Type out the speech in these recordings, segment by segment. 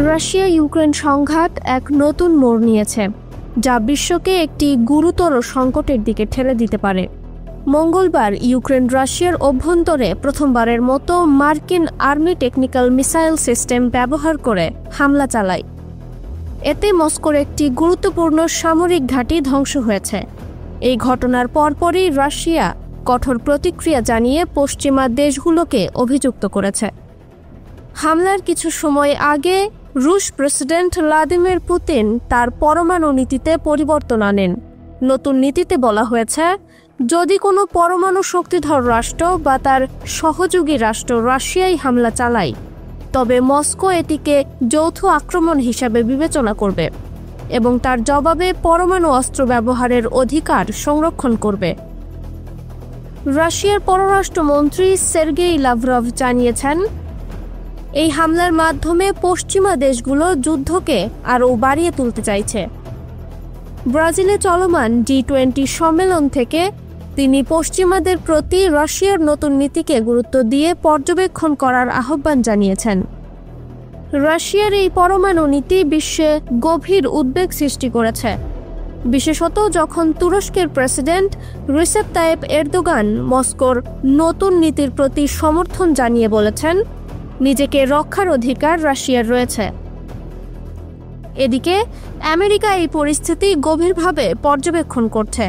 Russia Ukraine সংঘাত এক নতুন মোড় নিয়েছে, যা বিশ্বকে একটি গুরুতর সংকটের দিকে ঠেলে দিতে পারে। মঙ্গলবার ইউক্রেন রাশিয়ার অভ্যন্তরে প্রথমবারের মতো মার্কিন আর্মি টেকনিক্যাল মিসাইল সিস্টেম ব্যবহার করে হামলা চালায়। এতে মস্কোর একটি গুরুত্বপূর্ণ সামরিক ঘাঁটি ধ্বংস হয়েছে। এই ঘটনার পরপরই রাশিয়া কঠোর প্রতিক্রিয়া জানিয়ে পশ্চিমা দেশগুলোকে অভিযুক্ত করেছে। হামলার কিছু সময় আগে রুশ প্রেসিডেন্ট ভ্লাদিমির পুতিন তার পরমাণু নীতিতে পরিবর্তন আনেন। নতুন নীতিতে বলা হয়েছে, যদি কোনো পরমাণু শক্তিধর রাষ্ট্র বা তার সহযোগী রাষ্ট্র রাশিয়ায় হামলা চালায়, তবে মস্কো এটিকে যৌথ আক্রমণ হিসাবে বিবেচনা করবে এবং তার জবাবে পরমাণু অস্ত্র ব্যবহারের অধিকার সংরক্ষণ করবে। রাশিয়ার পররাষ্ট্রমন্ত্রী সের্গেই লাভরভ জানিয়েছেন, এই হামলার মাধ্যমে পশ্চিমা দেশগুলো যুদ্ধকে আরও বাড়িয়ে তুলতে চাইছে। ব্রাজিলে চলমান G20 সম্মেলন থেকে তিনি পশ্চিমাদের প্রতি রাশিয়ার নতুন নীতিকে গুরুত্ব দিয়ে পর্যবেক্ষণ করার আহ্বান জানিয়েছেন। রাশিয়ার এই পরমাণু নীতি বিশ্বে গভীর উদ্বেগ সৃষ্টি করেছে, বিশেষত যখন তুরস্কের প্রেসিডেন্ট রিসেপ তাইয়েপ এরদোগান মস্কোর নতুন নীতির প্রতি সমর্থন জানিয়ে বলেছেন, নিজেকে রক্ষার অধিকার রাশিয়ার রয়েছে। এদিকে আমেরিকা এই পরিস্থিতি গভীরভাবে পর্যবেক্ষণ করছে।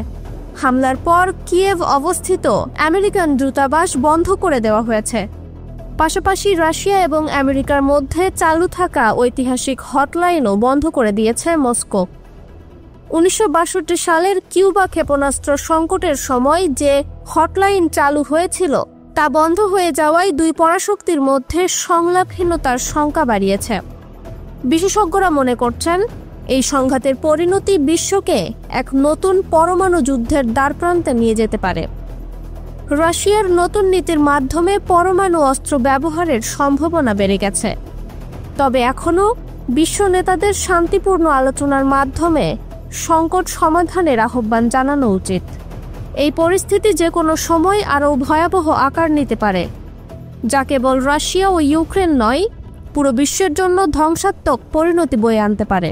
হামলার পর কিয়েভ অবস্থিত আমেরিকান দূতাবাস বন্ধ করে দেওয়া হয়েছে। পাশাপাশি রাশিয়া এবং আমেরিকার মধ্যে চালু থাকা ঐতিহাসিক হটলাইনও বন্ধ করে দিয়েছে মস্কো। 1962 সালের কিউবা ক্ষেপণাস্ত্র সংকটের সময় যে হটলাইন চালু হয়েছিল তা বন্ধ হয়ে যাওয়ায় দুই পরাশক্তির মধ্যে সংলাপহীনতার শঙ্কা বাড়িয়েছে। বিশেষজ্ঞরা মনে করছেন, এই সংঘাতের পরিণতি বিশ্বকে এক নতুন পরমাণু যুদ্ধের দ্বারপ্রান্তে নিয়ে যেতে পারে। রাশিয়ার নতুন নীতির মাধ্যমে পরমাণু অস্ত্র ব্যবহারের সম্ভাবনা বেড়ে গেছে, তবে এখনও বিশ্ব নেতাদের শান্তিপূর্ণ আলোচনার মাধ্যমে সংকট সমাধানের আহ্বান জানানো উচিত। এই পরিস্থিতি যে কোনো সময় আরও ভয়াবহ আকার নিতে পারে, যা কেবল রাশিয়া ও ইউক্রেন নয়, পুরো বিশ্বের জন্য ধ্বংসাত্মক পরিণতি বয়ে আনতে পারে।